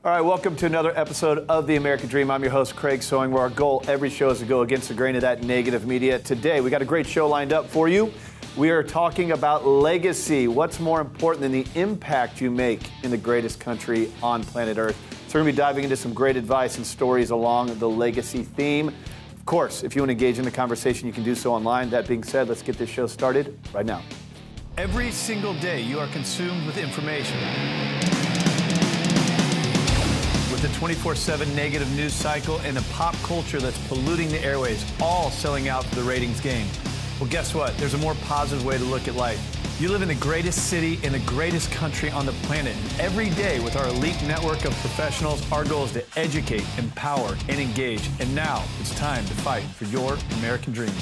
All right, welcome to another episode of The American Dream. I'm your host, Craig Sewing, where our goal every show is to go against the grain of that negative media. Today, we got a great show lined up for you. We are talking about legacy. What's more important than the impact you make in the greatest country on planet Earth? So we're going to be diving into some great advice and stories along the legacy theme. Of course, if you want to engage in the conversation, you can do so online. That being said, let's get this show started right now. Every single day, you are consumed with information. The 24/7 negative news cycle and a pop culture that's polluting the airways, all selling out for the ratings game. Well, guess what? There's a more positive way to look at life. You live in the greatest city in the greatest country on the planet. Every day with our elite network of professionals, our goal is to educate, empower, and engage. And now it's time to fight for your American dream.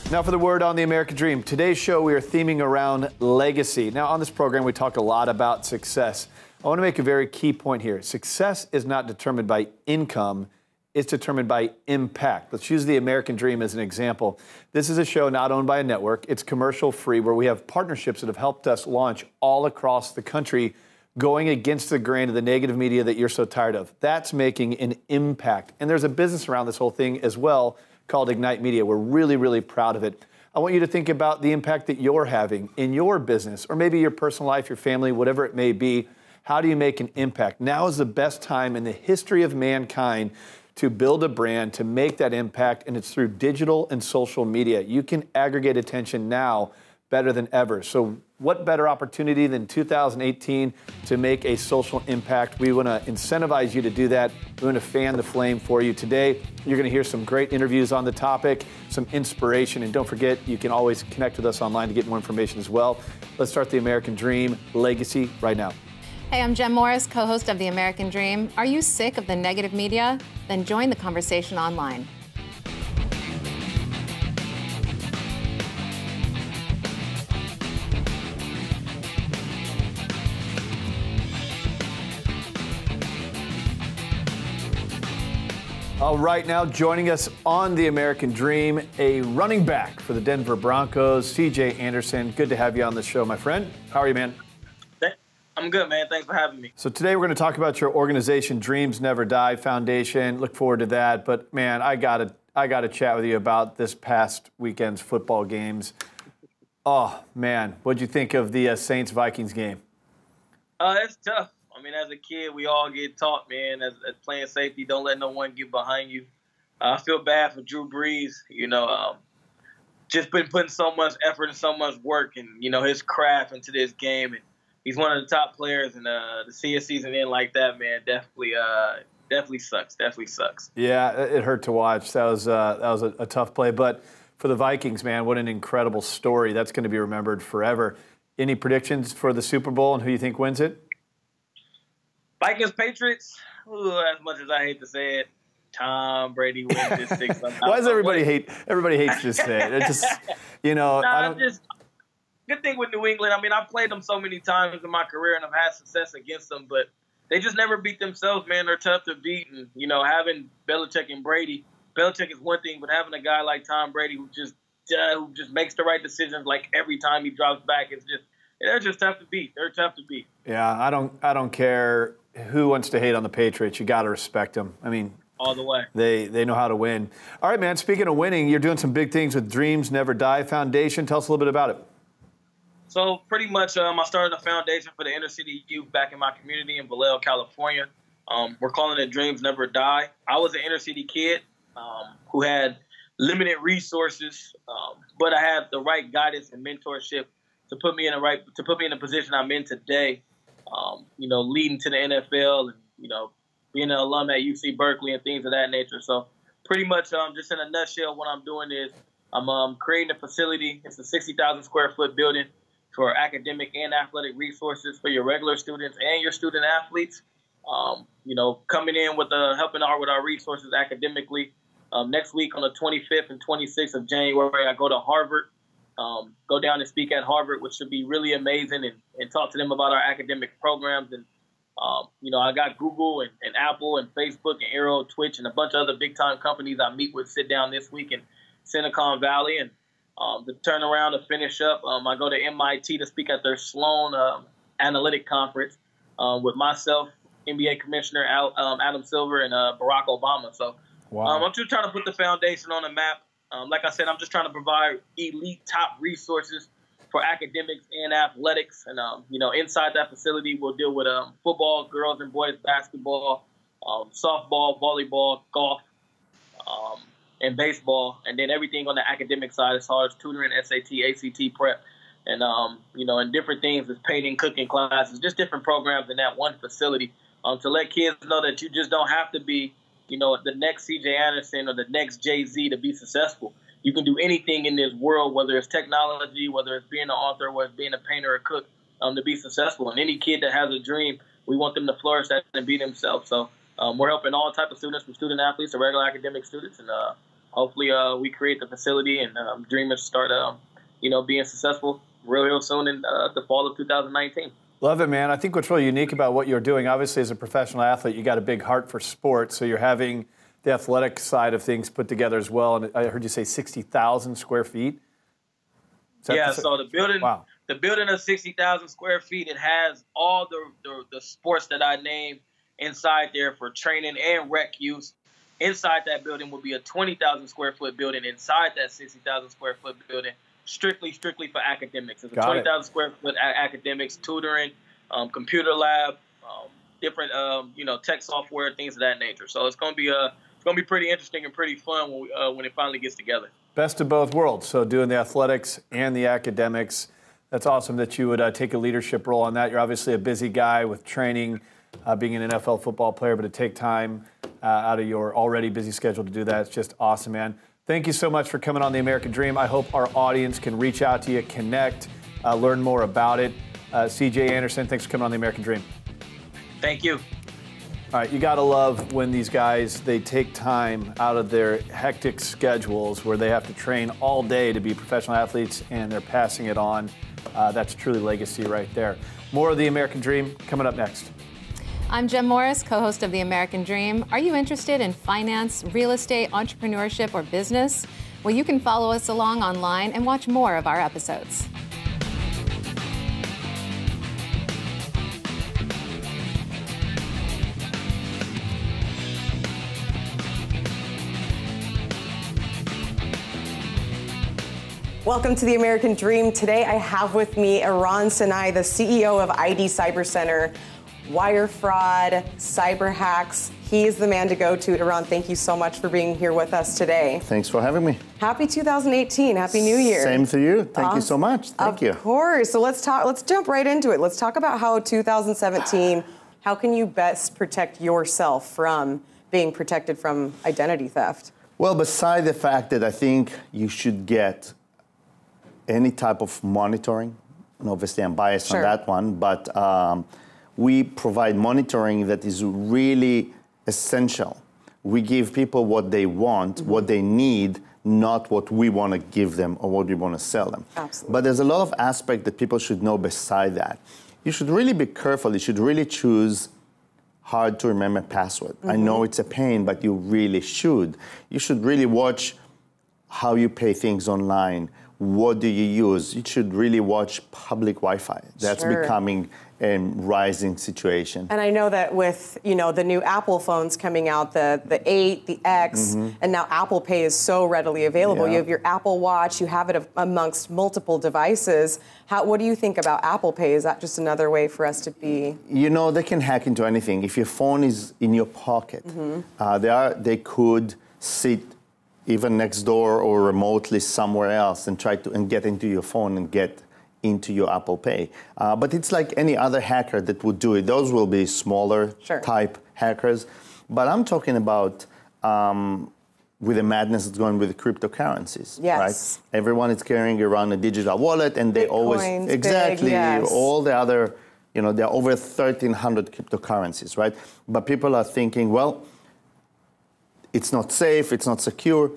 Now for the word on the American Dream. Today's show, we are theming around legacy. Now on this program, we talk a lot about success. I want to make a very key point here. Success is not determined by income, it's determined by impact. Let's use the American Dream as an example. This is a show not owned by a network. It's commercial free, where we have partnerships that have helped us launch all across the country, going against the grain of the negative media that you're so tired of. That's making an impact. And there's a business around this whole thing as well, called Ignite Media. We're really, really proud of it. I want you to think about the impact that you're having in your business, or maybe your personal life, your family, whatever it may be. How do you make an impact? Now is the best time in the history of mankind to build a brand, to make that impact, and it's through digital and social media. You can aggregate attention now better than ever. So what better opportunity than 2018 to make a social impact? We want to incentivize you to do that. We want to fan the flame for you. Today, you're going to hear some great interviews on the topic, some inspiration, and don't forget, you can always connect with us online to get more information as well. Let's start the American Dream Legacy right now. Hey, I'm Jenn Morris, co-host of The American Dream. Are you sick of the negative media? Then join the conversation online. All right, now joining us on The American Dream, a running back for the Denver Broncos, CJ Anderson. Good to have you on the show, my friend. How are you, man? I'm good, man. Thanks for having me. So today we're going to talk about your organization, Dreams Never Die Foundation. Look forward to that. But, man, I gotta chat with you about this past weekend's football games. Oh, man, what'd you think of the Saints-Vikings game? It's tough. I mean, as a kid, we all get taught, man, as playing safety, don't let no one get behind you. I feel bad for Drew Brees, just been putting so much effort and so much work and, his craft into this game. And he's one of the top players, and to see a season end like that, man, definitely sucks. Yeah, it hurt to watch. That was a tough play. But for the Vikings, man, what an incredible story. That's going to be remembered forever. Any predictions for the Super Bowl and who you think wins it? Vikings, Patriots, as much as I hate to say it, Tom Brady wins this 6. Why does everybody hates to say it? It's just, good thing with New England. I mean, I've played them so many times in my career, and I've had success against them, but they just never beat themselves, man. They're tough to beat, and, having Belichick and Brady, Belichick is one thing, but having a guy like Tom Brady who just makes the right decisions like every time he drops back, they're just tough to beat. They're tough to beat. Yeah, I don't care who wants to hate on the Patriots. You got to respect them. I mean, all the way. They know how to win. All right, man, speaking of winning, you're doing some big things with Dreams Never Die Foundation. Tell us a little bit about it. So pretty much I started a foundation for the inner city youth back in my community in Vallejo, California. We're calling it Dreams Never Die. I was an inner city kid who had limited resources, but I had the right guidance and mentorship to put me in the position I'm in today. Leading to the NFL and, being an alum at UC Berkeley and things of that nature. So pretty much just in a nutshell, what I'm doing is I'm creating a facility. It's a 60,000 square foot building for academic and athletic resources for your regular students and your student athletes. Coming in with helping out with our resources academically. Next week on the 25th and 26th of January, I go to Harvard. Go down and speak at Harvard, which should be really amazing, and talk to them about our academic programs. And, I got Google and Apple and Facebook and Arrow, Twitch, and a bunch of other big-time companies I meet with sit down this week in Silicon Valley. And to turn around to finish up, I go to MIT to speak at their Sloan analytic conference with myself, NBA Commissioner Adam Silver, and Barack Obama. So I'm just trying to put the foundation on the map. Like I said, I'm just trying to provide elite top resources for academics and athletics. And, inside that facility, we'll deal with football, girls and boys basketball, softball, volleyball, golf, and baseball. And then everything on the academic side as far as tutoring, SAT, ACT prep, and, and different things as painting, cooking classes, just different programs in that one facility to let kids know that you just don't have to be, the next CJ Anderson or the next Jay-Z to be successful. You can do anything in this world, whether it's technology, whether it's being an author, whether it's being a painter or cook, to be successful. And any kid that has a dream, we want them to flourish that and be themselves. So we're helping all types of students, from student athletes to regular academic students. And hopefully we create the facility and dreamers start, being successful real soon in the fall of 2019. Love it, man. I think what's really unique about what you're doing, obviously as a professional athlete, you got a big heart for sports, so you're having the athletic side of things put together as well. And I heard you say 60,000 square feet. Yeah, so the building of 60,000 square feet, it has all the sports that I named inside there for training and rec use. Inside that building will be a 20,000 square foot building. Inside that 60,000 square foot building, strictly for academics. It's a 20,000 square foot academics, tutoring, computer lab, different tech software, things of that nature. So it's going to be pretty interesting and pretty fun when it finally gets together. Best of both worlds. So doing the athletics and the academics. That's awesome that you would take a leadership role on that. You're obviously a busy guy with training, being an NFL football player, but to take time out of your already busy schedule to do that, it's just awesome, man. Thank you so much for coming on The American Dream. I hope our audience can reach out to you, connect, learn more about it. CJ Anderson, thanks for coming on The American Dream. Thank you. All right, you got to love when these guys, they take time out of their hectic schedules where they have to train all day to be professional athletes, and they're passing it on. That's truly legacy right there. More of The American Dream coming up next. I'm Jenn Morris, co-host of The American Dream. Are you interested in finance, real estate, entrepreneurship, or business? Well, you can follow us along online and watch more of our episodes. Welcome to The American Dream. Today I have with me Eran, the CEO of ID CyberCenter. Wire fraud, cyber hacks. He is the man to go to. Eran, thank you so much for being here with us today. Thanks for having me. Happy 2018. Happy New Year. Same to you. Thank you so much. Thank you. Of course. So let's jump right into it. Let's talk about how 2017, how can you best protect yourself from being protected from identity theft? Well, beside the fact that I think you should get any type of monitoring, and obviously I'm biased on that one, but we provide monitoring that is really essential. We give people what they want, what they need, not what we want to give them or what we want to sell them. Absolutely. But there's a lot of aspects that people should know beside that. You should really be careful. You should really choose hard to remember password. I know it's a pain, but you really should. You should really watch how you pay things online. What do you use? You should really watch public Wi-Fi. That's becoming a rising situation. And I know that with the new Apple phones coming out, the 8, the X, and now Apple Pay is so readily available. Yeah. You have your Apple Watch, you have it amongst multiple devices. What do you think about Apple Pay? Is that just another way for us to be? They can hack into anything. If your phone is in your pocket, they could sit even next door or remotely somewhere else and try to get into your phone and get into your Apple Pay. But it's like any other hacker that would do it. Those will be smaller type hackers. But I'm talking about with the madness that's going with the cryptocurrencies. Yes. Right? Everyone is carrying around a digital wallet, and they Bitcoins, exactly yes. all the other, there are over 1,300 cryptocurrencies, right? But people are thinking, well, it's not safe, it's not secure.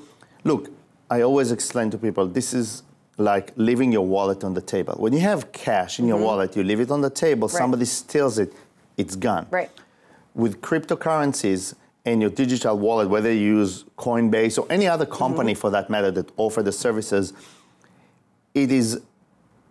Look, I always explain to people, this is like leaving your wallet on the table. When you have cash in your wallet, you leave it on the table, somebody steals it, it's gone. Right. With cryptocurrencies and your digital wallet, whether you use Coinbase or any other company for that matter that offer the services, it is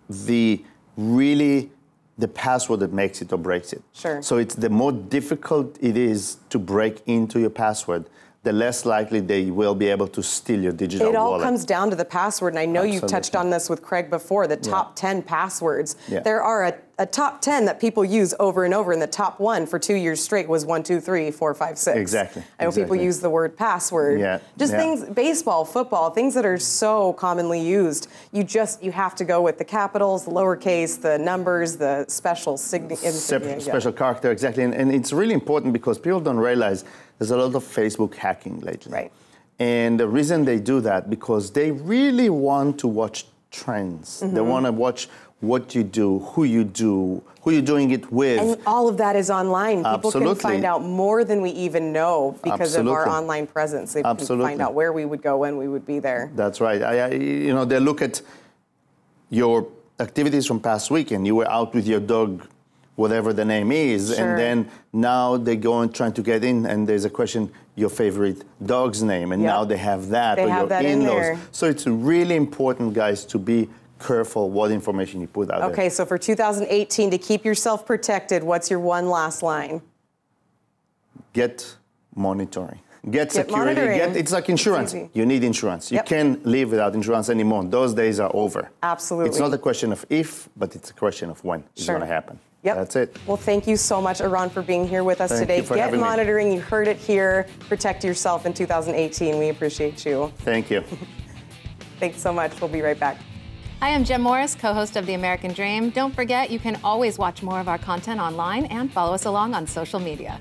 the really the password that makes it or breaks it. Sure. So it's the more difficult it is to break into your password, the less likely they will be able to steal your digital wallet. It all comes down to the password, and I know Absolutely. you've touched on this with Craig before, the top 10 passwords. Yeah. There are a top 10 that people use over and over, and the top one for 2 years straight was 1, 2, 3, 4, 5, 6. Exactly. I know people use the word password. Yeah. Just Yeah. things, baseball, football, things that are so commonly used. You have to go with the capitals, the lowercase, the numbers, the special insignia. Special character, exactly. And it's really important because people don't realize there's a lot of Facebook hacking lately. Right. And the reason they do that, because they really want to watch trends. They want to watch what you do, who you're doing it with. And all of that is online. People Absolutely. can find out more than we even know because of our Absolutely. online presence. They Absolutely. can find out where we would go, when we would be there. That's right. They look at your activities from past weekend. You were out with your dog, whatever the name is, Sure. and then now they go and trying to get in, and there's a question, your favorite dog's name, and Yep. now they have that, They or have your that in in-laws. there. So it's really important, guys, to be careful what information you put out there. Okay, so for 2018, to keep yourself protected, what's your one last line? Get monitoring. Get security. monitoring. It's like insurance. It's easy. You need insurance. You Yep. can't live without insurance anymore. Those days are over. Absolutely. It's not a question of if, but it's a question of when it's Sure. going to happen. Yep. That's it. Well, thank you so much, Eran, for being here with us Thank today. you for Get having me. monitoring. You heard it here. Protect yourself in 2018. We appreciate you. Thank you. Thanks so much. We'll be right back. Hi, I'm Jenn Morris, co-host of The American Dream. Don't forget, you can always watch more of our content online and follow us along on social media.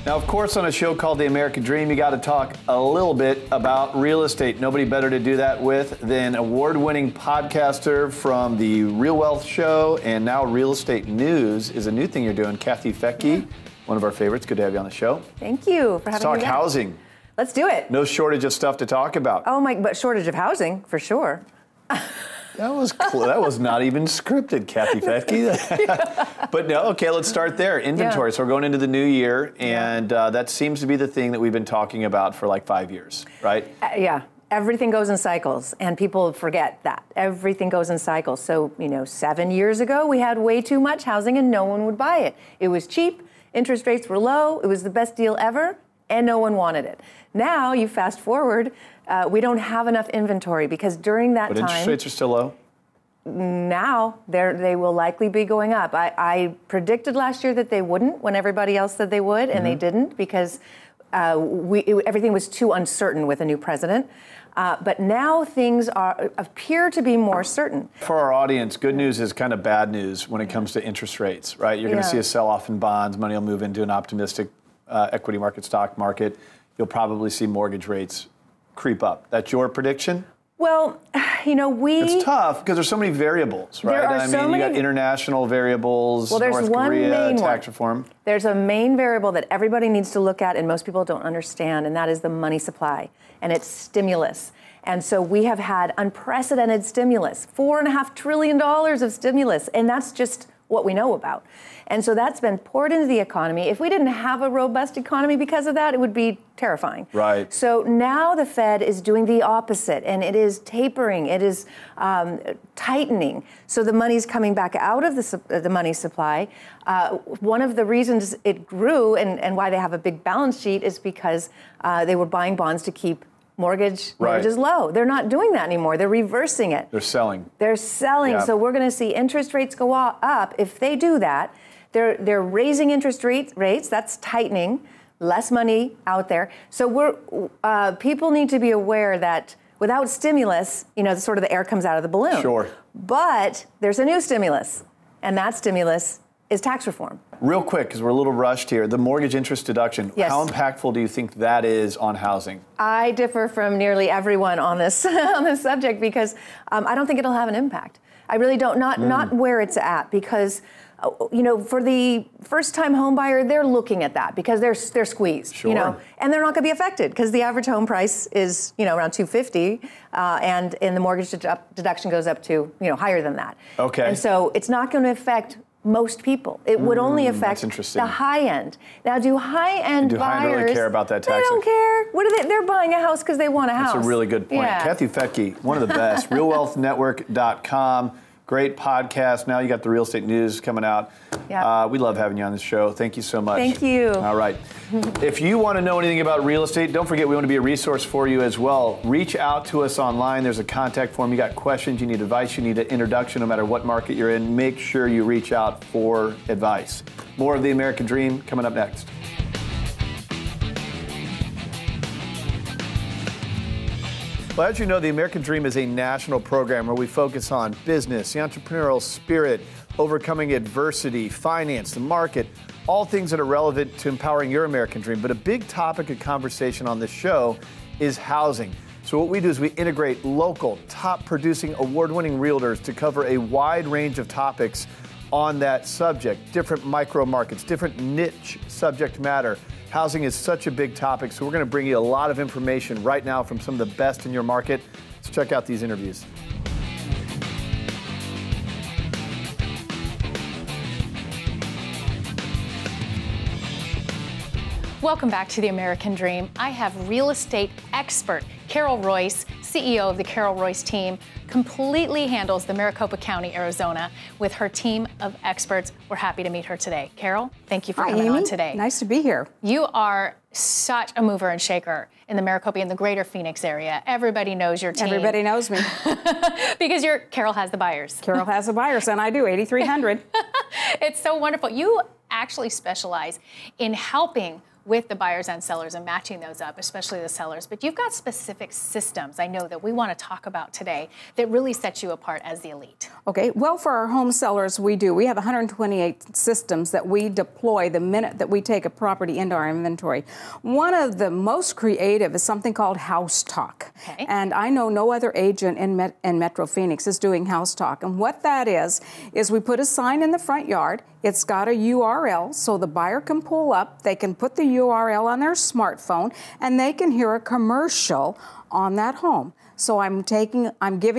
Now, of course, on a show called The American Dream, you got to talk a little bit about real estate. Nobody better to do that with than award-winning podcaster from the Real Wealth Show and now Real Estate News is a new thing you're doing, Kathy Fettke, one of our favorites. Good to have you on the show. Thank you for Let's having me. talk housing. Let's do it. No shortage of stuff to talk about. Oh my, but shortage of housing for sure. That was not even scripted, Kathy Fettke. But no, okay, let's start there. Inventory. Yeah. So we're going into the new year, and that seems to be the thing that we've been talking about for like 5 years, right? Yeah. Everything goes in cycles, and people forget that. Everything goes in cycles. So, 7 years ago, we had way too much housing and no one would buy it. It was cheap, interest rates were low, it was the best deal ever, and no one wanted it. Now, you fast forward, we don't have enough inventory because during that But time... interest rates are still low? Now, they will likely be going up. I predicted last year that they wouldn't when everybody else said they would, and they didn't because everything was too uncertain with a new president. But now things appear to be more certain. For our audience, good news is kind of bad news when it comes to interest rates, right? You're going to see a sell-off in bonds. Money will move into an optimistic equity market, stock market. You'll probably see mortgage rates creep up. That's your prediction? Well, It's tough because there's so many variables, right? There are so you many... got international variables, well, there's North one Korea, main tax one. reform. There's a main variable that everybody needs to look at and most people don't understand, and that is the money supply, and it's stimulus. And so we have had unprecedented stimulus, $4.5 trillion of stimulus, and that's just what we know about. And so that's been poured into the economy. If we didn't have a robust economy because of that, it would be terrifying. Right. So now the Fed is doing the opposite, and it is tapering, it is tightening. So the money's coming back out of the money supply. One of the reasons it grew and why they have a big balance sheet is because they were buying bonds to keep mortgages low. They're not doing that anymore. They're reversing it. They're selling. They're selling. Yeah. So we're going to see interest rates go up. If they do that, they're raising interest rates. That's tightening. Less money out there. So people need to be aware that without stimulus, sort of the air comes out of the balloon. Sure. But there's a new stimulus, and that stimulus is tax reform. Real quick, because we're a little rushed here, the mortgage interest deduction, Yes. how impactful do you think that is on housing? I differ from nearly everyone on this on this subject because I don't think it'll have an impact. I really don't. Not where it's at because, for the first-time home buyer, they're looking at that because they're squeezed. Sure. And they're not going to be affected because the average home price is around $250, and the mortgage deduction goes up to higher than that. Okay. And so it's not going to affect most people. It would only affect the high end. Now, do high-end buyers... Do high-end really care about that tax? They don't care. What are they? They're buying a house because they want a house. That's a really good point. Yeah. Kathy Fettke, one of the best. RealWealthNetwork.com. Great podcast. Now you got the real estate news coming out. Yeah. We love having you on this show. Thank you so much. Thank you. All right. If you want to know anything about real estate, don't forget we want to be a resource for you as well. Reach out to us online. There's a contact form. You got questions, you need advice, you need an introduction, no matter what market you're in. Make sure you reach out for advice. More of the American Dream coming up next. Well, as you know, the American Dream is a national program where we focus on business, the entrepreneurial spirit, overcoming adversity, finance, the market, all things that are relevant to empowering your American Dream. But a big topic of conversation on this show is housing. So what we do is we integrate local, top-producing, award-winning realtors to cover a wide range of topics on that subject, different micro markets, different niche subject matter. Housing is such a big topic, so we're going to bring you a lot of information right now from some of the best in your market. Let's check out these interviews. Welcome back to the American Dream. I have real estate expert Carol Royse, CEO of the Carol Royse team, completely handles the Maricopa County, Arizona, with her team of experts. We're happy to meet her today. Carol, thank you for coming on today. Nice to be here. You are such a mover and shaker in the Maricopa and the greater Phoenix area. Everybody knows your team. Everybody knows me. Because Carol has the buyers. Carol has the buyers, and I do, 8,300. It's so wonderful. You actually specialize in helping with the buyers and sellers and matching those up, especially the sellers. But you've got specific systems, I know, that we want to talk about today that really sets you apart as the elite. Okay, well, for our home sellers, we do. We have 128 systems that we deploy the minute that we take a property into our inventory. One of the most creative is something called House Talk. Okay. And I know no other agent in Metro Phoenix is doing House Talk. And what that is we put a sign in the front yard. It's got a URL, so the buyer can pull up, they can put the URL on their smartphone, and they can hear a commercial on that home. So I'm giving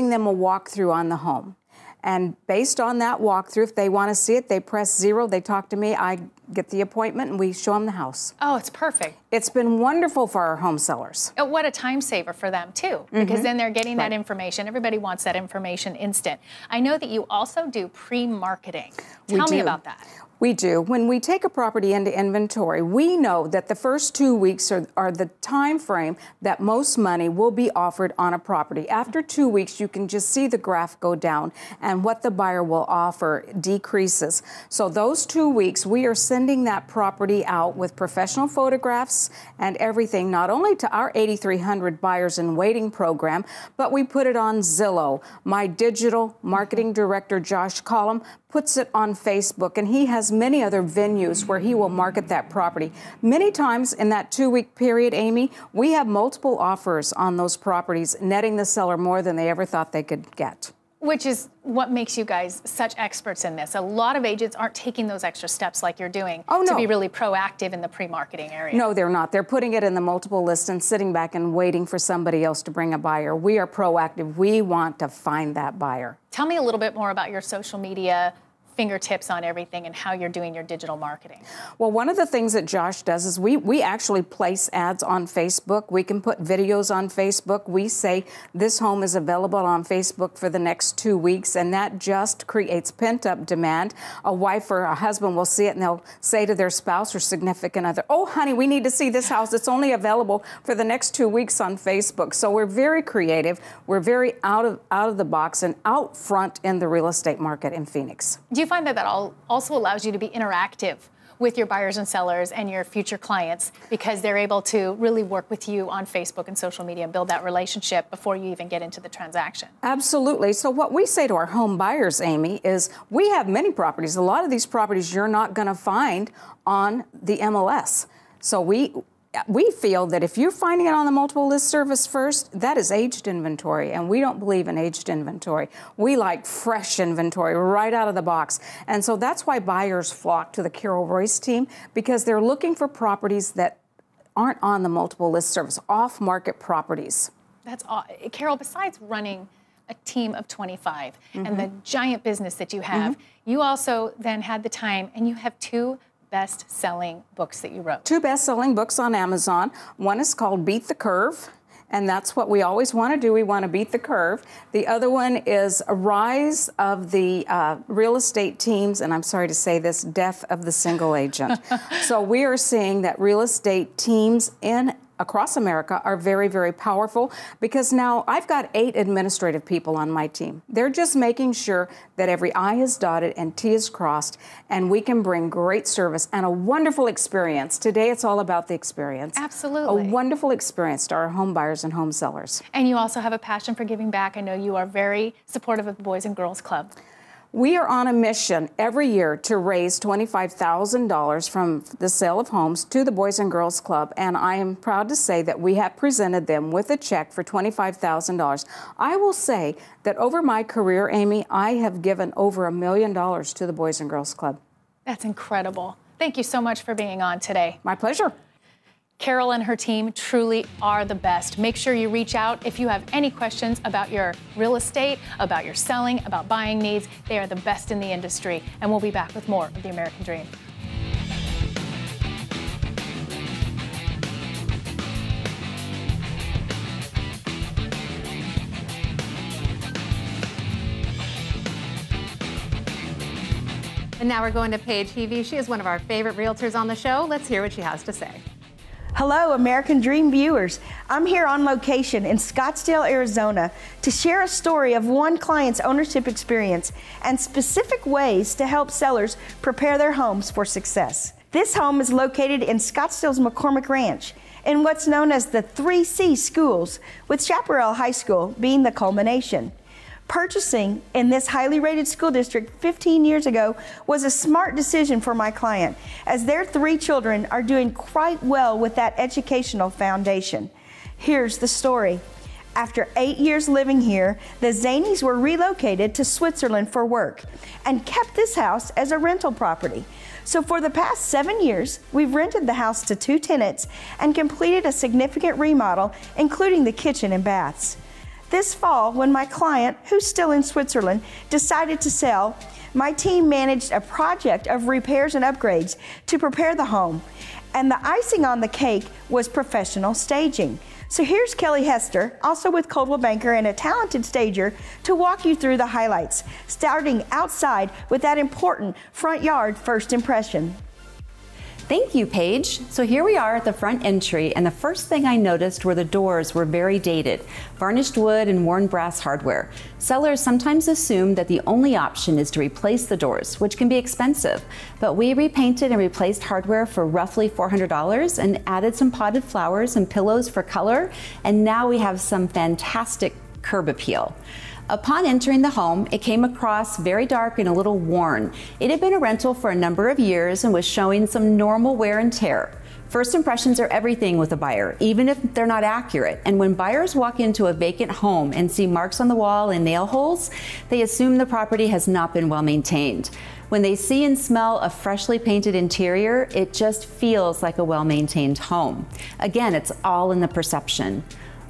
them a walkthrough on the home. And based on that walkthrough, if they want to see it, they press 0, they talk to me, I get the appointment, and we show them the house. Oh, it's perfect. It's been wonderful for our home sellers. What a time saver for them, too, because then they're getting that information. Everybody wants that information instant. I know that you also do pre-marketing. Tell me about that. We do. When we take a property into inventory, we know that the first 2 weeks are the time frame that most money will be offered on a property. After 2 weeks, you can just see the graph go down and what the buyer will offer decreases. So those 2 weeks, we are sending that property out with professional photographs and everything, not only to our 8,300 buyers in waiting program, but we put it on Zillow. My digital marketing director, Josh Collum, puts it on Facebook, and he has many other venues where he will market that property. Many times in that 2-week period, Amy, we have multiple offers on those properties, netting the seller more than they ever thought they could get. Which is what makes you guys such experts in this. A lot of agents aren't taking those extra steps like you're doing to be really proactive in the pre-marketing area. No, they're not. They're putting it in the multiple list and sitting back and waiting for somebody else to bring a buyer. We are proactive. We want to find that buyer. Tell me a little bit more about your social media fingertips on everything and how you're doing your digital marketing. Well, one of the things that Josh does is we actually place ads on Facebook. We can put videos on Facebook. We say this home is available on Facebook for the next 2 weeks, and that just creates pent-up demand. A wife or a husband will see it and they'll say to their spouse or significant other, "Oh, honey, we need to see this house. It's only available for the next 2 weeks on Facebook." So we're very creative. We're very out of the box and out front in the real estate market in Phoenix. Do you find that also allows you to be interactive with your buyers and sellers and your future clients because they're able to really work with you on Facebook and social media and build that relationship before you even get into the transaction? Absolutely. So what we say to our home buyers, Amy, is we have many properties. A lot of these properties you're not going to find on the MLS. So we feel that if you're finding it on the multiple list service first, that is aged inventory, and we don't believe in aged inventory. We like fresh inventory right out of the box. And so that's why buyers flock to the Carol Royse team, because they're looking for properties that aren't on the multiple list service, off-market properties. That's Carol, besides running a team of 25 and the giant business that you have, you also then had the time, and you have 2 best-selling books that you wrote. 2 best-selling books on Amazon. One is called Beat the Curve, and that's what we always want to do. We want to beat the curve. The other one is A Rise of the Real Estate Teams, and I'm sorry to say this, Death of the Single Agent. So we are seeing that real estate teams across America are very, very powerful, because now I've got 8 administrative people on my team. They're just making sure that every I is dotted and T is crossed, and we can bring great service and a wonderful experience. Today it's all about the experience. Absolutely. A wonderful experience to our home buyers and home sellers. And you also have a passion for giving back. I know you are very supportive of the Boys and Girls Club. We are on a mission every year to raise $25,000 from the sale of homes to the Boys and Girls Club, and I am proud to say that we have presented them with a check for $25,000. I will say that over my career, Amy, I have given over $1 million to the Boys and Girls Club. That's incredible. Thank you so much for being on today. My pleasure. Carol and her team truly are the best. Make sure you reach out if you have any questions about your real estate, about your selling, about buying needs. They are the best in the industry. And we'll be back with more of The American Dream. And now we're going to Paige Heavey. She is one of our favorite realtors on the show. Let's hear what she has to say. Hello, American Dream viewers. I'm here on location in Scottsdale, Arizona to share a story of one client's ownership experience and specific ways to help sellers prepare their homes for success. This home is located in Scottsdale's McCormick Ranch in what's known as the 3C schools, with Chaparral High School being the culmination. Purchasing in this highly rated school district 15 years ago was a smart decision for my client, as their 3 children are doing quite well with that educational foundation. Here's the story. After 8 years living here, the Zanies were relocated to Switzerland for work and kept this house as a rental property. So for the past 7 years, we've rented the house to 2 tenants and completed a significant remodel, including the kitchen and baths. This fall, when my client, who's still in Switzerland, decided to sell, my team managed a project of repairs and upgrades to prepare the home. And the icing on the cake was professional staging. So here's Kelly Hester, also with Coldwell Banker and a talented stager, to walk you through the highlights, starting outside with that important front yard first impression. Thank you, Paige. So here we are at the front entry, and the first thing I noticed were the doors were very dated, varnished wood and worn brass hardware. Sellers sometimes assume that the only option is to replace the doors, which can be expensive. But we repainted and replaced hardware for roughly $400 and added some potted flowers and pillows for color, and now we have some fantastic curb appeal. Upon entering the home, it came across very dark and a little worn. It had been a rental for a number of years and was showing some normal wear and tear. First impressions are everything with a buyer, even if they're not accurate. And when buyers walk into a vacant home and see marks on the wall and nail holes, they assume the property has not been well maintained. When they see and smell a freshly painted interior, it just feels like a well-maintained home. Again, it's all in the perception.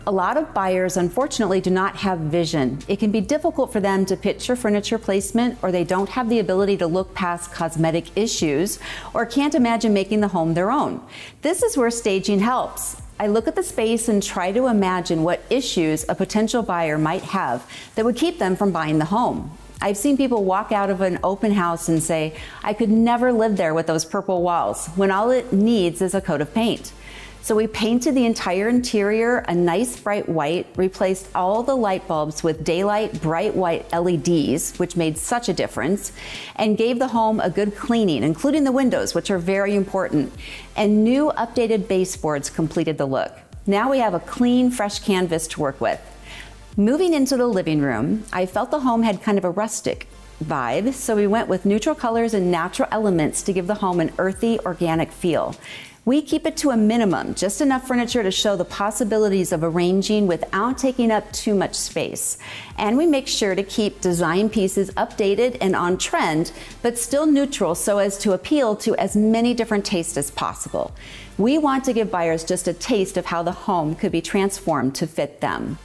A lot of buyers, unfortunately, do not have vision. It can be difficult for them to picture furniture placement, or they don't have the ability to look past cosmetic issues, or can't imagine making the home their own. This is where staging helps. I look at the space and try to imagine what issues a potential buyer might have that would keep them from buying the home. I've seen people walk out of an open house and say, "I could never live there with those purple walls," when all it needs is a coat of paint. So we painted the entire interior a nice bright white, replaced all the light bulbs with daylight bright white LEDs, which made such a difference, and gave the home a good cleaning, including the windows, which are very important. And new updated baseboards completed the look. Now we have a clean, fresh canvas to work with. Moving into the living room, I felt the home had kind of a rustic vibe, so we went with neutral colors and natural elements to give the home an earthy, organic feel. We keep it to a minimum, just enough furniture to show the possibilities of arranging without taking up too much space. And we make sure to keep design pieces updated and on trend, but still neutral so as to appeal to as many different tastes as possible. We want to give buyers just a taste of how the home could be transformed to fit them.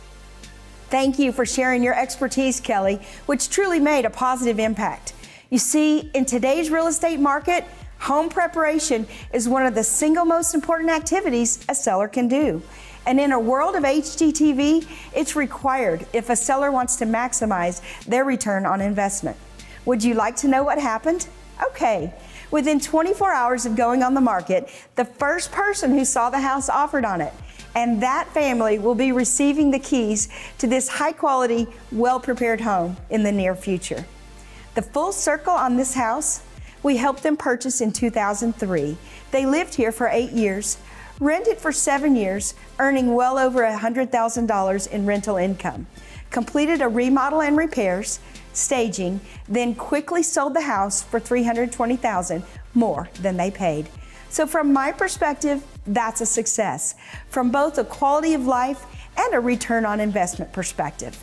Thank you for sharing your expertise, Kelly, which truly made a positive impact. You see, in today's real estate market, home preparation is one of the single most important activities a seller can do. And in a world of HGTV, it's required if a seller wants to maximize their return on investment. Would you like to know what happened? Okay. Within 24 hours of going on the market, the first person who saw the house offered on it, and that family will be receiving the keys to this high-quality, well-prepared home in the near future. The full circle on this house, we helped them purchase in 2003. They lived here for 8 years, rented for 7 years, earning well over $100,000 in rental income, completed a remodel and repairs, staging, then quickly sold the house for $320,000 more than they paid. So from my perspective, that's a success from both a quality of life and a return on investment perspective.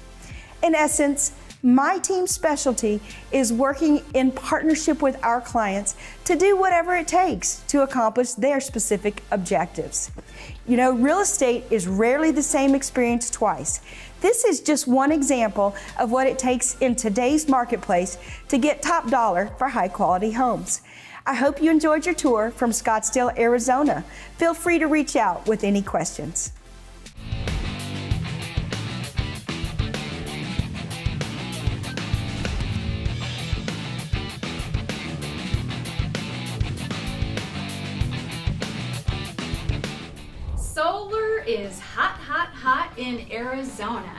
In essence, my team's specialty is working in partnership with our clients to do whatever it takes to accomplish their specific objectives. You know, real estate is rarely the same experience twice. This is just one example of what it takes in today's marketplace to get top dollar for high quality homes. I hope you enjoyed your tour from Scottsdale, Arizona. Feel free to reach out with any questions. Solar is hot, hot, hot in Arizona.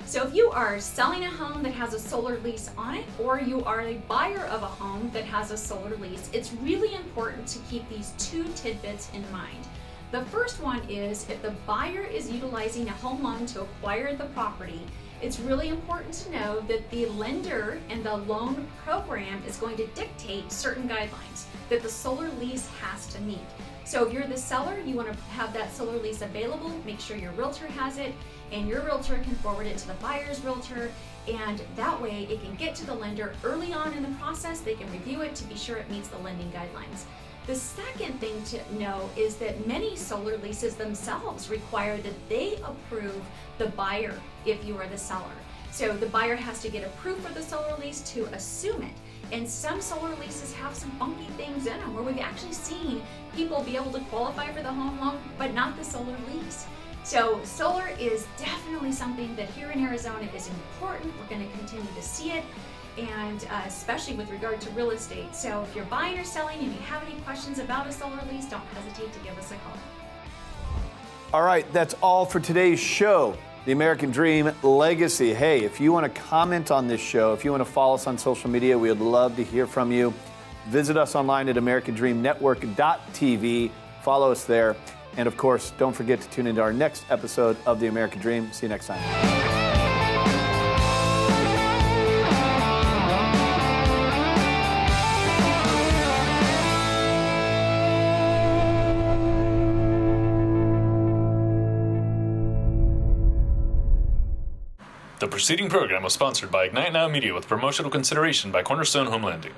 So if you are selling a home that has a solar lease on it, or you are a buyer of a home that has a solar lease, it's really important to keep these two tidbits in mind. The first one is if the buyer is utilizing a home loan to acquire the property, it's really important to know that the lender and the loan program is going to dictate certain guidelines that the solar lease has to meet. So if you're the seller, you want to have that solar lease available, make sure your realtor has it, and your realtor can forward it to the buyer's realtor, and that way it can get to the lender early on in the process. They can review it to be sure it meets the lending guidelines. The second thing to know is that many solar leases themselves require that they approve the buyer if you are the seller. So the buyer has to get approved for the solar lease to assume it. And some solar leases have some funky things in them where we've actually seen people be able to qualify for the home loan, but not the solar lease. So solar is definitely something that here in Arizona is important. We're going to continue to see it, and especially with regard to real estate. So if you're buying or selling and you have any questions about a solar lease, don't hesitate to give us a call. All right, that's all for today's show, The American Dream Legacy. Hey, if you want to comment on this show, if you want to follow us on social media, we would love to hear from you. Visit us online at americandreamnetwork.tv. Follow us there. And of course, don't forget to tune into our next episode of The American Dream. See you next time. The preceding program was sponsored by Ignite Now Media with promotional consideration by Cornerstone Home Lending.